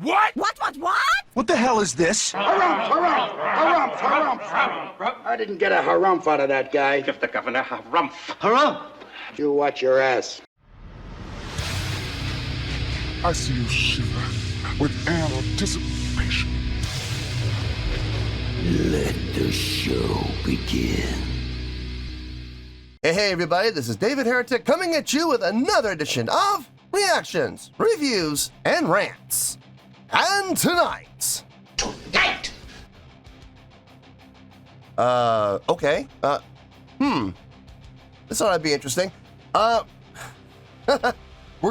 What? What? What the hell is this? Harumph. I didn't get a harumph out of that guy. Give the governor harumph. Harumph! You watch your ass. I see you shiver with anticipation. Let the show begin. Hey everybody, this is David Heretic coming at you with another edition of Reactions, Reviews, and Rants. And tonight... Okay. This ought to be interesting. We're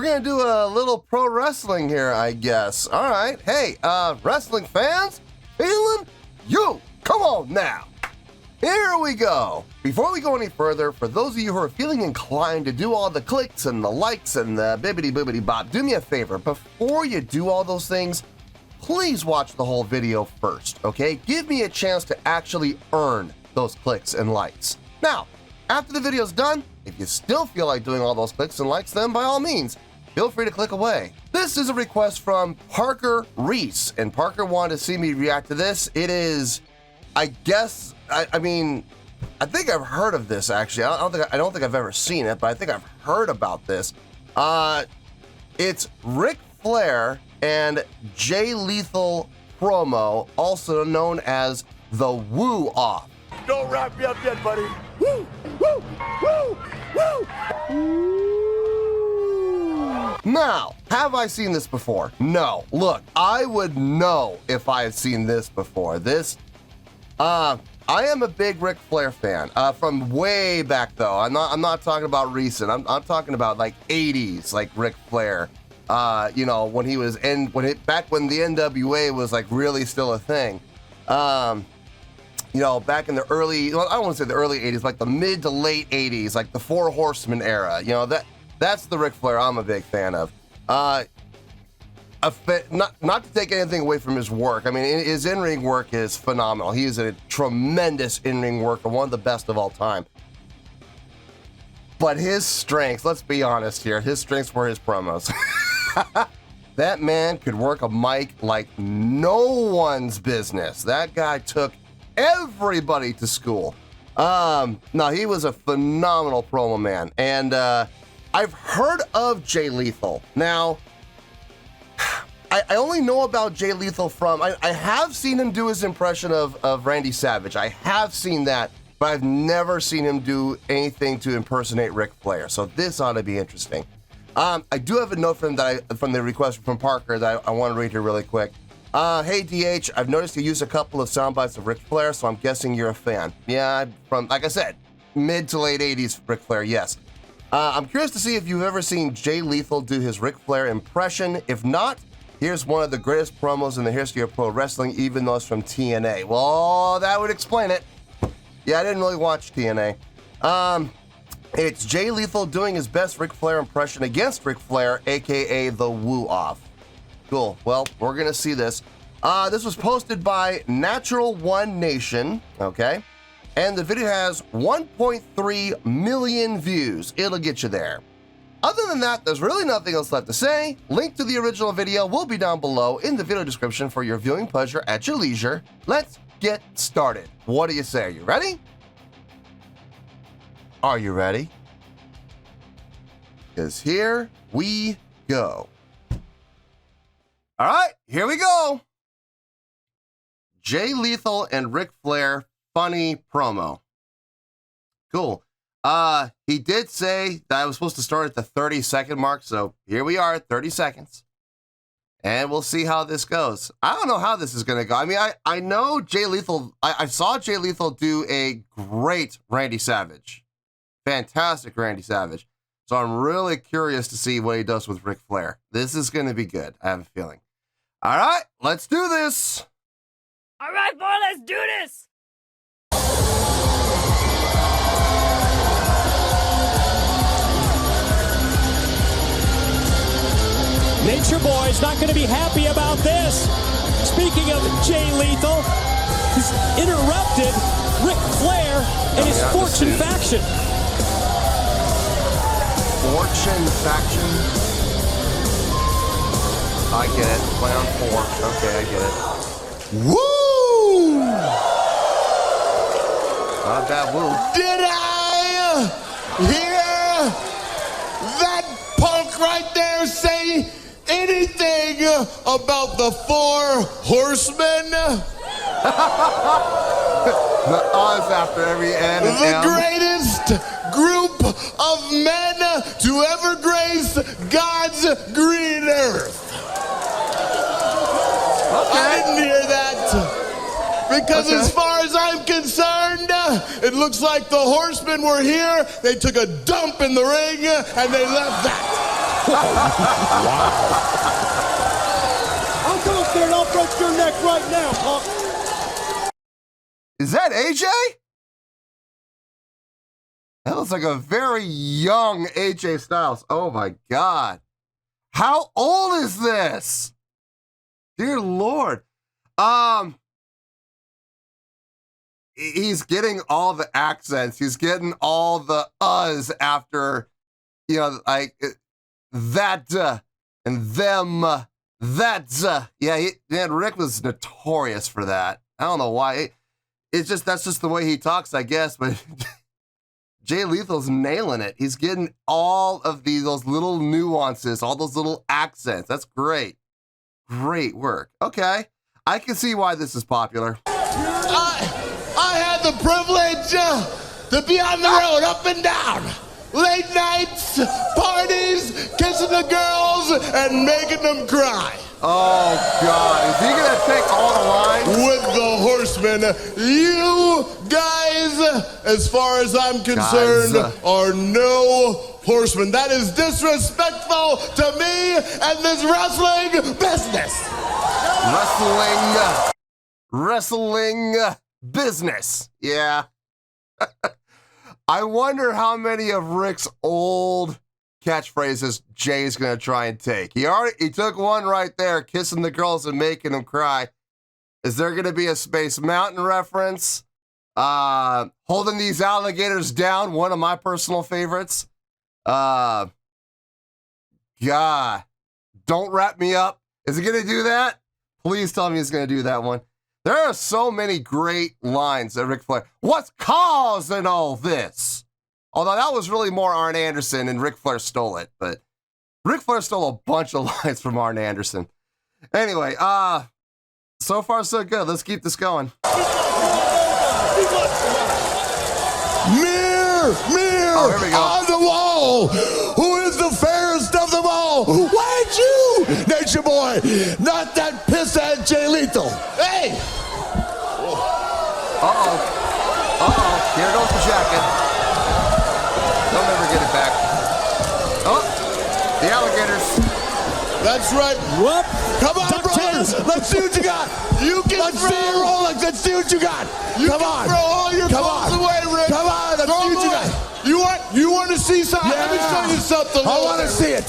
gonna do a little pro wrestling here, I guess. Alright, hey, wrestling fans, feeling you! Come on now! Here we go! Before we go any further, for those of you who are feeling inclined to do all the clicks and the likes and the bibbity-boobity bop, do me a favor. Before you do all those things, please watch the whole video first, okay? Give me a chance to actually earn those clicks and likes. Now, after the video's done, if you still feel like doing all those clicks and likes, then by all means, feel free to click away. This is a request from Parker Reese, and Parker wanted to see me react to this. It is, I guess, I mean, I think I've heard of this actually. I don't think I've ever seen it, but I think I've heard about this. It's Ric Flair and Jay Lethal promo, also known as the Woo Off. Don't wrap me up yet, buddy. Woo! Woo! Woo! Woo! Now, have I seen this before? No. Look, I would know if I had seen this before. I am a big Ric Flair fan from way back though. I'm not talking about recent. I'm talking about like 80s, like Ric Flair. You know, when he was back when the NWA was like really still a thing. You know, back in the early, well, I don't want to say the early 80s, like the mid to late 80s, like the Four Horsemen era. You know, that's the Ric Flair I'm a big fan of. Not to take anything away from his work. I mean, his in-ring work is phenomenal. He is a tremendous in-ring worker, one of the best of all time. But his strengths, let's be honest here, his strengths were his promos. That man could work a mic like no one's business. That guy took everybody to school. No, he was a phenomenal promo man. And I've heard of Jay Lethal. Now, I only know about Jay Lethal from, I have seen him do his impression of Randy Savage. I have seen that, but I've never seen him do anything to impersonate Ric Flair. So this ought to be interesting. I do have a note from the request from Parker that I want to read here really quick. Hey DH, I've noticed you use a couple of sound bites of Ric Flair, so I'm guessing you're a fan. Yeah, from, like I said, mid to late 80s Ric Flair, yes. I'm curious to see if you've ever seen Jay Lethal do his Ric Flair impression. If not, here's one of the greatest promos in the history of pro wrestling, even though it's from TNA. Well, that would explain it. Yeah, I didn't really watch TNA. It's Jay Lethal doing his best Ric Flair impression against Ric Flair, aka the Woo Off. Cool. Well, we're gonna see this. This was posted by Natural One Nation, okay? And the video has 1.3 million views. It'll get you there. Other than that, there's really nothing else left to say. Link to the original video will be down below in the video description for your viewing pleasure at your leisure. Let's get started. What do you say? Are you ready? Are you ready? Because here we go. All right, here we go. Jay Lethal and Ric Flair funny promo. Cool. He did say that I was supposed to start at the 30-second mark, so here we are at 30 seconds. And we'll see how this goes. I don't know how this is going to go. I mean, I know Jay Lethal, I saw Jay Lethal do a great Randy Savage. Fantastic Randy Savage. So I'm really curious to see what he does with Ric Flair. This is going to be good, I have a feeling. All right, let's do this. All right, boy, let's do this. Nature Boy's not going to be happy about this. Speaking of Jay Lethal, he's interrupted Ric Flair and his Fortune faction. Fortune faction? I get it. Play on 4. Okay, I get it. Woo! Not that woo. Did I hear that punk right there say anything about the 4 horsemen? The Oz after every N and The M. greatest group of men to ever grace God's green earth. I didn't hear that. Because as far as I'm concerned, it looks like the horsemen were here, they took a dump in the ring, and they left that. I'll come up there and I'll break your neck right now, punk. Is that AJ? That looks like a very young AJ Styles. Oh my God. How old is this? Dear Lord. He's getting all the accents. He's getting all the after, like that and them, that. Yeah, Rick was notorious for that. I don't know why. That's just the way he talks, I guess, but Jay Lethal's nailing it. He's getting all of those little nuances, all those little accents. That's great. Great work. Okay. I can see why this is popular. I had the privilege to be on the road, up and down. Late nights, parties, kissing the girls, and making them cry. Oh, God. Is he going to take all the lines? With the horsemen, you guys, as far as I'm concerned, are no horsemen. That is disrespectful to me and this wrestling business. Wrestling business. Yeah. I wonder how many of Rick's old catchphrases Jay's gonna try and take. He took one right there, kissing the girls and making them cry. Is there gonna be a Space Mountain reference? Holding these alligators down, one of my personal favorites. God, don't wrap me up. Is he gonna do that? Please tell me he's gonna do that one. There are so many great lines that Ric Flair. What's causing all this? Although that was really more Arn Anderson and Ric Flair stole it, but Ric Flair stole a bunch of lines from Arn Anderson. Anyway, so far so good. Let's keep this going. Mirror here we go. On the wall. Who is the fairest of them all? Why you, Nature Boy? Not that pisshead Jay Lethal. Hey! Here goes the jacket. They'll never get it back. Oh, the alligators. That's right. Whoop. Come on, brothers. Let's see what you got. Let's see your Rolex. Let's see what you got. Come on. Throw all your clothes away, Rick. Come on. Let's see what you got. You want to see something? Yeah. Let me show you something. I want to see it.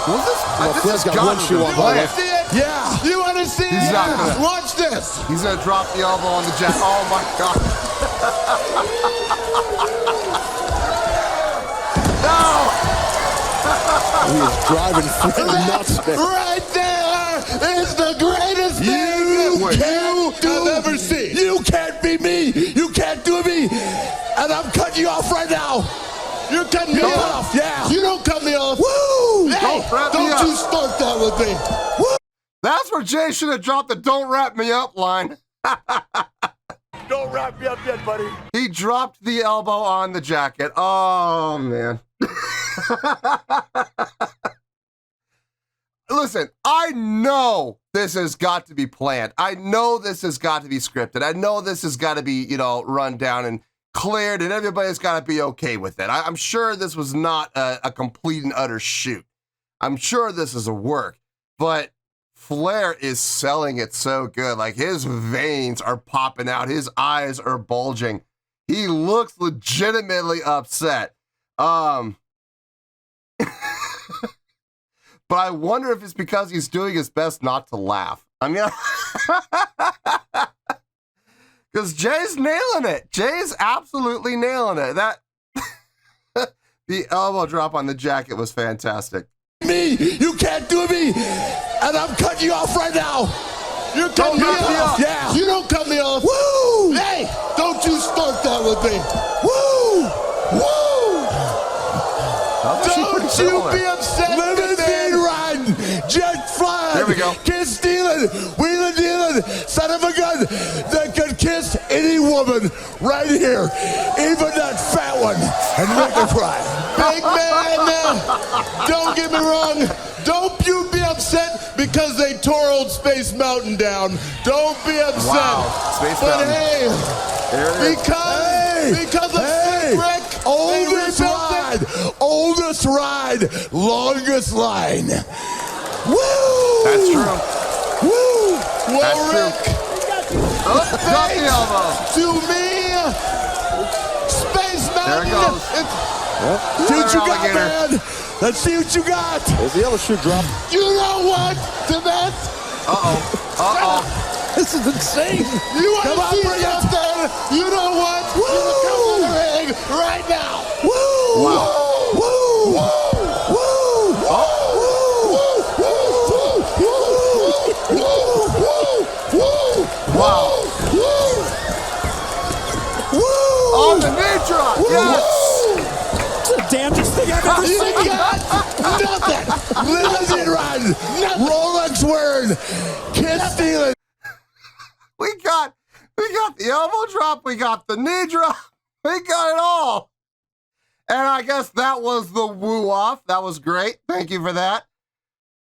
What's this? Flair's got one shoe on. You want to see it? Yeah. You want to see He's it? not gonna- Watch this. He's gonna drop the elbow on the jack. Oh my God. No! He is driving Flair nuts, man. Right there is the greatest thing I've ever seen. You can't be me. You can't do me. And I'm cutting you off right now. You're cutting me off. Yeah. You don't cut me off. Woo! Hey, wrap me don't up. you start that with me. Woo. That's where Jay should have dropped the "Don't wrap me up" line. Don't wrap me up yet, buddy. He dropped the elbow on the jacket. Oh man. Listen, I know this has got to be planned. I know this has got to be scripted. I know this has got to be, run down and cleared, and everybody's got to be okay with it. I'm sure this was not a complete and utter shoot. I'm sure this is a work, but Flair is selling it so good. Like, his veins are popping out. His eyes are bulging. He looks legitimately upset. But I wonder if it's because he's doing his best not to laugh. I mean, because Jay's nailing it. Jay's absolutely nailing it. That the elbow drop on the jacket was fantastic. me. You can't do me. And I'm cutting you off right now. You're cutting me off. Yeah. You don't cut me off. Woo! Hey, don't you start that with me. Woo! Woo! Don't you be upset. Limousine riding, jet flying. There we go. Kiss stealing, wheeling dealing, son of a gun that could kiss any woman right here, even that fat one. And make her cry. Big man, don't get me wrong. Don't you be upset because they tore Old Space Mountain down. Don't be upset. Wow, Space but Mountain. hey, There it is. because of Rick, oldest ride, longest line. Woo! That's true. Woo! well, That's Rick, Oh, got the elbow. to me, Space There Mountain. it goes. See what you got, Alligator. man. Let's see what you got. There's the yellow shoe drop. You know what? To that, This is insane. you want Come to on, see bring it it. out there? You know what? Woo! You're gonna come to the ring right now. Woo! Wow. Woo! Woo! Wow. On the knee drop. Yes. It's the damnedest thing I've ever You seen. got nothing. Limousine riding, Rolex wearing, kiss stealing. We got the elbow drop. We got the knee drop. We got it all. And I guess that was the woo off. That was great. Thank you for that.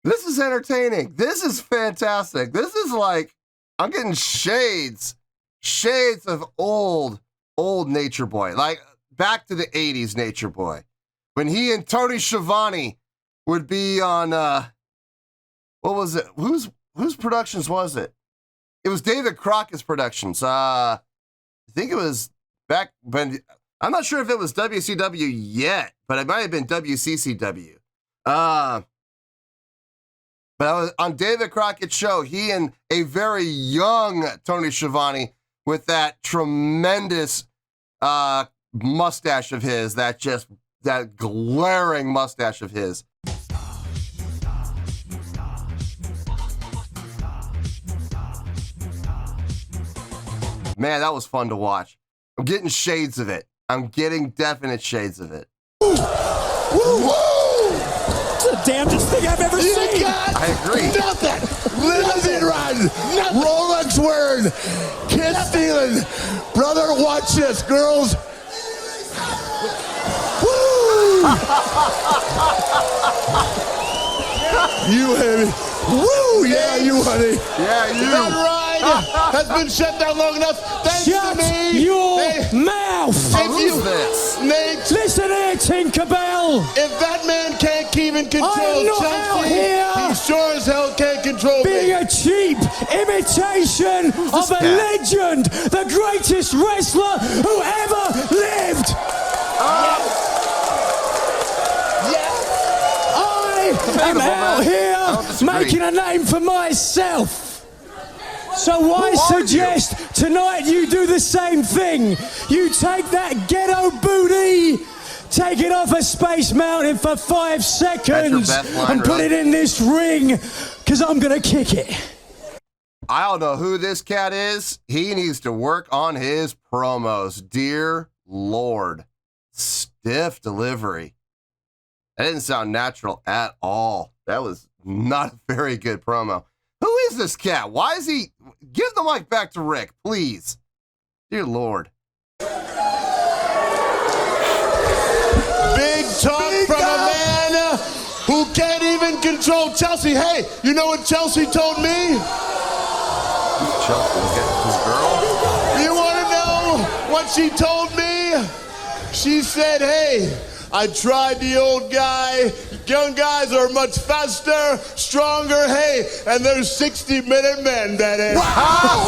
This is entertaining. This is fantastic. This is like, I'm getting shades of old Nature Boy. Like back to the 80s Nature Boy. When he and Tony Schiavone would be on, what was it? Whose productions was it? It was David Crockett's productions. I think it was back when, I'm not sure if it was WCW yet, but it might have been WCCW. But I was on David Crockett's show, he and a very young Tony Schiavone with that tremendous mustache of his, that glaring mustache of his. Man, that was fun to watch. I'm getting shades of it. I'm getting definite shades of it. Woo! It's the damnedest thing I've ever seen. I agree. Nothing. Limousine riding, Rolex wearing, kiss stealing. Brother, watch this, girls. Woo! You honey. Woo! Yeah, you honey. Yeah, you. That ride has been shut down long enough. Thanks Shut to me. your Hey, mouth. Who's this? Nate, Listen here, Tinkerbell. if that man can't even control I'm not out Chelsea, here he sure as hell can't control being me. a cheap imitation of a cat? legend, the greatest wrestler who ever lived. I am out don't here disagree. making a name for myself. So why Who are suggest tonight you do the same thing? You take that ghetto booty, take it off a Space Mountain for 5 seconds best line, and put really? it in this ring, because I'm going to kick it. I don't know who this cat is. He needs to work on his promos. Dear Lord. Stiff delivery. That didn't sound natural at all. That was not a very good promo. Who is this cat? Why is he... Give the mic back to Rick, please. Dear Lord. Big talk from a man who can't even control Chelsea. Hey, you know what Chelsea told me? Chelsea, his girl. You want to know what she told me? She said, hey, I tried the old guy. Young guys are much faster, stronger, hey, and there's 60-minute men, that is. Wow!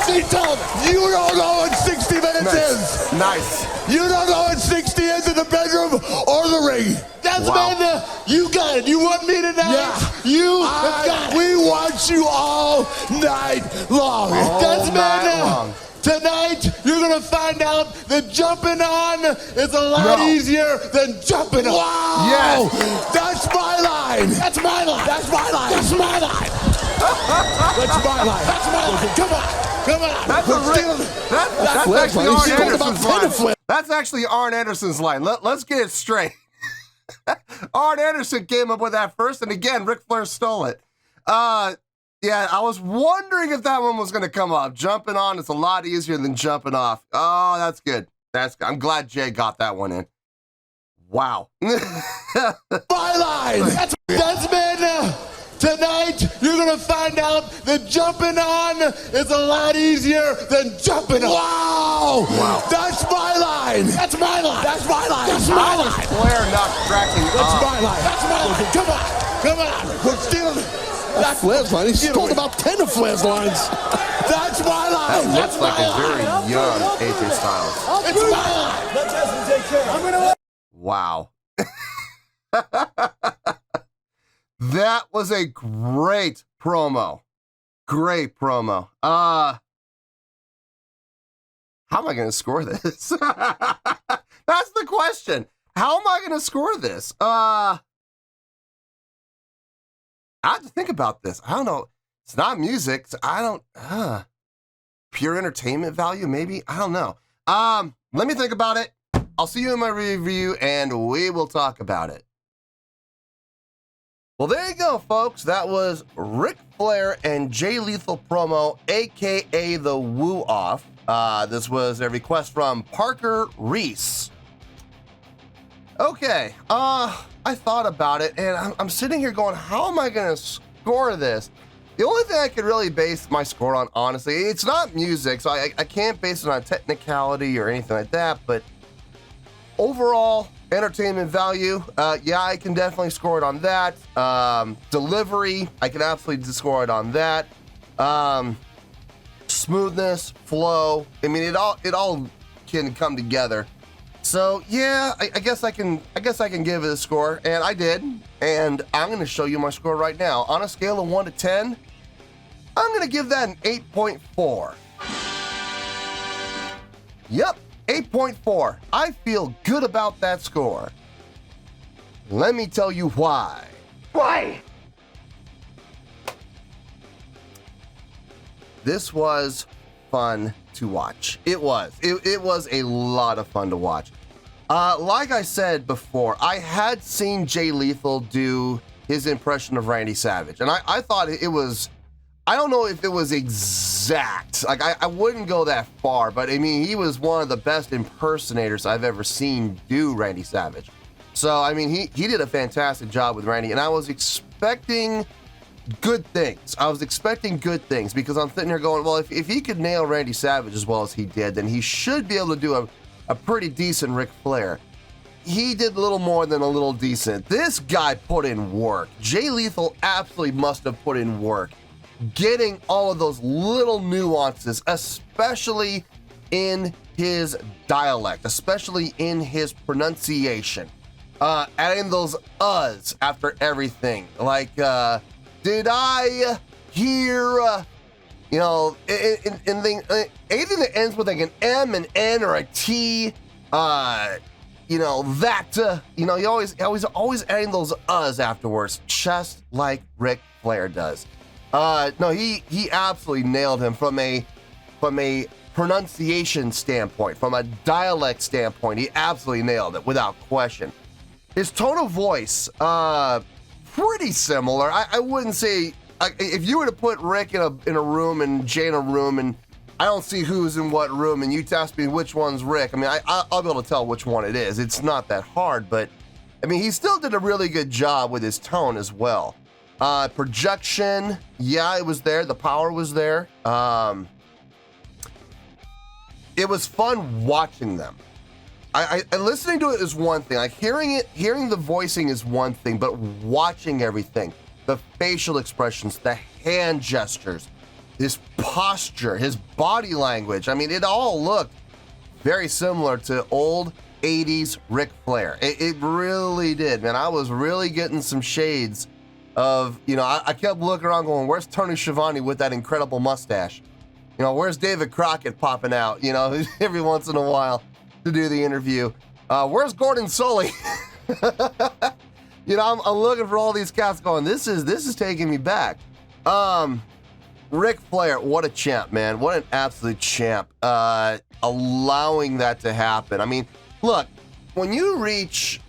She told me, you don't know what 60 minutes is. Nice. You don't know what 60 is in the bedroom or the ring. That's Wow. man, you got it. You want me tonight? Yeah. You got it. We want you all night long. That's All night man. long. Tonight, you're gonna find out that jumping on is a lot easier than jumping off. Wow! Yes. That's my line! That's my line. That's my line! That's my line. That's my line! That's my line. Come on. Come on. That's actually He's Arn talking about Anderson's tennis line. That's actually Arn Anderson's line. Let's get it straight. Arn Anderson came up with that first, and again, Ric Flair stole it. Yeah, I was wondering if that one was going to come up. Jumping on is a lot easier than jumping off. Oh, that's good. I'm glad Jay got that one in. Wow. My line! Desmond, tonight you're gonna find out that jumping on is a lot easier than jumping off. Wow! That's my line! That's my line. That's my line! That's my line. Flair not cracking That's up. my line! That's my line. Come on. Come on. We're stealing. That's Flair's line. He's told about 10 of Flair's lines. That's my line! That looks like a very young AJ Styles. It's my line. Let Desmond take care. I'm gonna. Wow. That was a great promo. Great promo. How am I going to score this? That's the question. How am I going to score this? I have to think about this. I don't know. It's not music. So I don't, pure entertainment value, maybe? I don't know. Let me think about it. I'll see you in my review and we will talk about it. Well, there you go, folks. That was Ric Flair and Jay Lethal promo, aka the Woo Off. This was a request from Parker Reese. Okay, I thought about it, and I'm sitting here going, how am I going to score this? The only thing I could really base my score on, honestly, it's not music, so I can't base it on technicality or anything like that, but overall entertainment value, yeah, I can definitely score it on that. Delivery, I can absolutely score it on that. Smoothness, flow, I mean, it all can come together. So yeah, I guess I can give it a score, and I did, and I'm going to show you my score right now. On a scale of 1 to 10, I'm going to give that an 8.4. Yep, 8.4. I feel good about that score. Let me tell you why. Why? This was fun to watch. It was a lot of fun to watch. Like I said before, I had seen Jay Lethal do his impression of Randy Savage, and I thought it was, I don't know if it was exact. Like, I wouldn't go that far, but I mean, he was one of the best impersonators I've ever seen do Randy Savage. So, I mean, he did a fantastic job with Randy, and I was expecting good things. Because I'm sitting here going, well, if he could nail Randy Savage as well as he did, then he should be able to do a pretty decent Ric Flair. He did a little more than a little decent. This guy put in work. Jay Lethal absolutely must have put in work, getting all of those little nuances, especially in his dialect, especially in his pronunciation. Adding those uhs after everything. Like, did I hear, you know, anything that ends with like an M, an N, or a T, you know, that, you know, he always adding those uhs afterwards, just like Ric Flair does. No, he absolutely nailed him from a pronunciation standpoint, from a dialect standpoint. He absolutely nailed it without question. His tone of voice, pretty similar. I wouldn't say, if you were to put Rick in a room and Jay in a room, and I don't see who's in what room, and you ask me which one's Rick, I mean, I'll be able to tell which one it is. It's not that hard, but I mean, he still did a really good job with his tone as well. Projection, yeah, it was there. The power was there. It was fun watching them. I listening to it is one thing. Like hearing the voicing is one thing, but watching everything, the facial expressions, the hand gestures, his posture, his body language. I mean, it all looked very similar to old 80s Ric Flair. It really did, man. I was really getting some shades of, you know, I kept looking around going, where's Tony Schiavone with that incredible mustache? You You know, where's David Crockett popping out, you know, every once in a while to do the interview? Where's Gordon Sully? You know, I'm looking for all these cats going, this is taking me back. Ric Flair, what a champ, man. What an absolute champ. Allowing that to happen. I mean, look, when you reach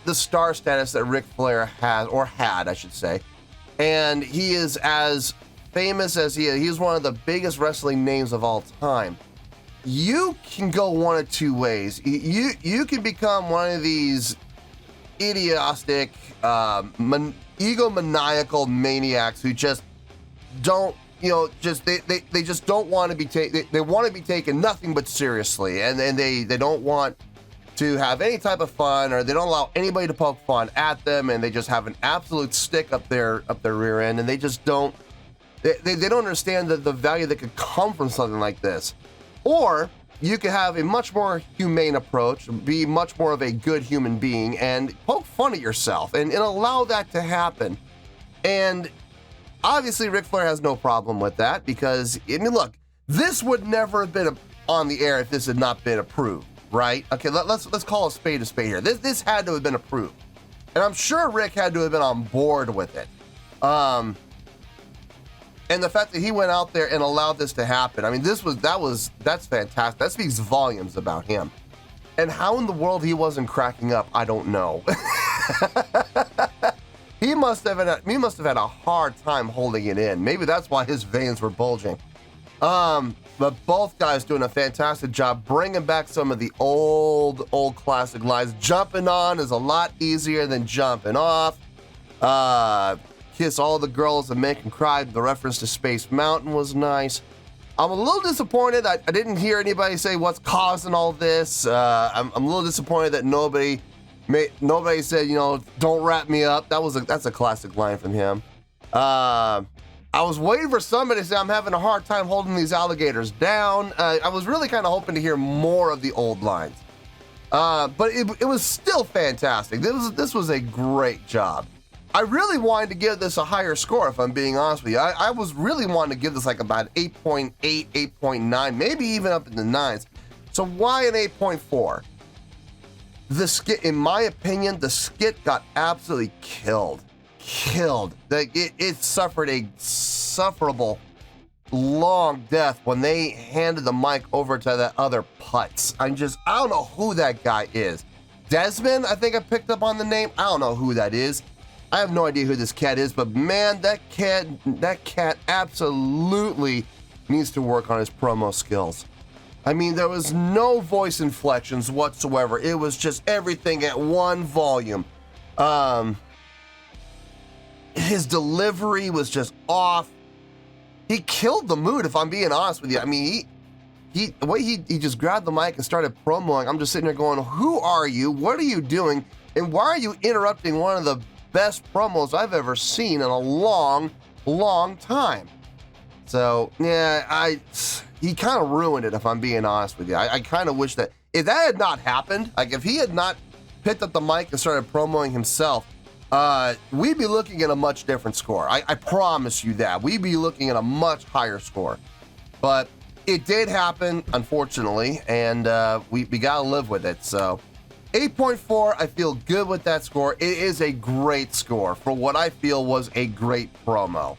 the star status that Ric Flair has, or had, I should say, and he is as famous as he is, he's one of the biggest wrestling names of all time. You can go one of two ways. You can become one of these idiotic, egomaniacal maniacs who just don't, you know, just they just don't want to be taken. They want to be taken nothing but seriously, and they don't want to have any type of fun, or they don't allow anybody to poke fun at them, and they just have an absolute stick up their rear end, and they just don't. They don't understand the value that could come from something like this. Or you could have a much more humane approach, be much more of a good human being, and poke fun at yourself and allow that to happen. And obviously Ric Flair has no problem with that, because, I mean, look, this would never have been on the air if this had not been approved, right? Okay, let's call a spade here. This had to have been approved. And I'm sure Rick had to have been on board with it. And the fact that he went out there and allowed this to happen, I mean, that's fantastic. That speaks volumes about him. And how in the world he wasn't cracking up, I don't know. He must have had a hard time holding it in. Maybe that's why his veins were bulging. But both guys doing a fantastic job bringing back some of the old classic lines. Jumping on is a lot easier than jumping off. Kiss all the girls and make them cry. The reference to Space Mountain was nice. I'm a little disappointed. I didn't hear anybody say what's causing all this. I'm a little disappointed that nobody said, you know, don't wrap me up. That's a classic line from him. I was waiting for somebody to say I'm having a hard time holding these alligators down. I was really kind of hoping to hear more of the old lines. But it was still fantastic. This was a great job. I really wanted to give this a higher score, if I'm being honest with you. I was really wanting to give this like about 8.8, 8.9, maybe even up in the 9s. So why an 8.4? The skit, in my opinion, the skit got absolutely killed. It suffered a sufferable long death when they handed the mic over to that other putz. I don't know who that guy is. Desmond, I think I picked up on the name. I don't know who that is. I have no idea who this cat is, but man, that cat absolutely needs to work on his promo skills. I mean, there was no voice inflections whatsoever. It was just everything at one volume. His delivery was just off. He killed the mood, if I'm being honest with you. I mean, the way he just grabbed the mic and started promoing, I'm just sitting there going, who are you? What are you doing? And why are you interrupting one of the best promos I've ever seen in a long, long time? So, yeah, he kind of ruined it, if I'm being honest with you. I kind of wish that if that had not happened, like if he had not picked up the mic and started promoting himself, we'd be looking at a much different score. I promise you that. We'd be looking at a much higher score. But it did happen, unfortunately, and we got to live with it. So 8.4, I feel good with that score. It is a great score for what I feel was a great promo.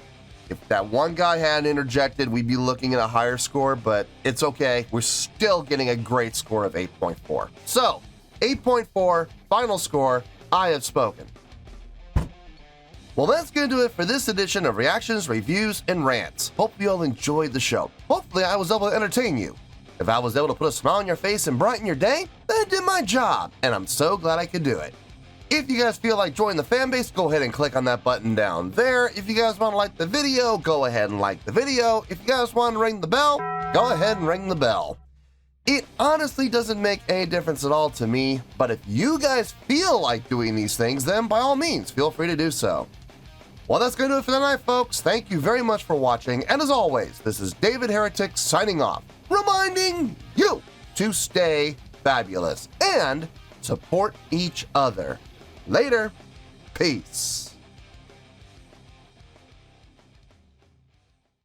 If that one guy hadn't interjected, we'd be looking at a higher score, but it's okay. We're still getting a great score of 8.4. So, 8.4, final score, I have spoken. Well, that's going to do it for this edition of Reactions, Reviews, and Rants. Hope you all enjoyed the show. Hopefully, I was able to entertain you. If I was able to put a smile on your face and brighten your day, then I did my job, and I'm so glad I could do it. If you guys feel like joining the fan base, go ahead and click on that button down there. If you guys want to like the video, go ahead and like the video. If you guys want to ring the bell, go ahead and ring the bell. It honestly doesn't make any difference at all to me, but if you guys feel like doing these things, then by all means, feel free to do so. Well, that's going to do it for tonight, folks. Thank you very much for watching, and as always, this is David Heretic signing off, reminding you to stay fabulous and support each other. Later. Peace.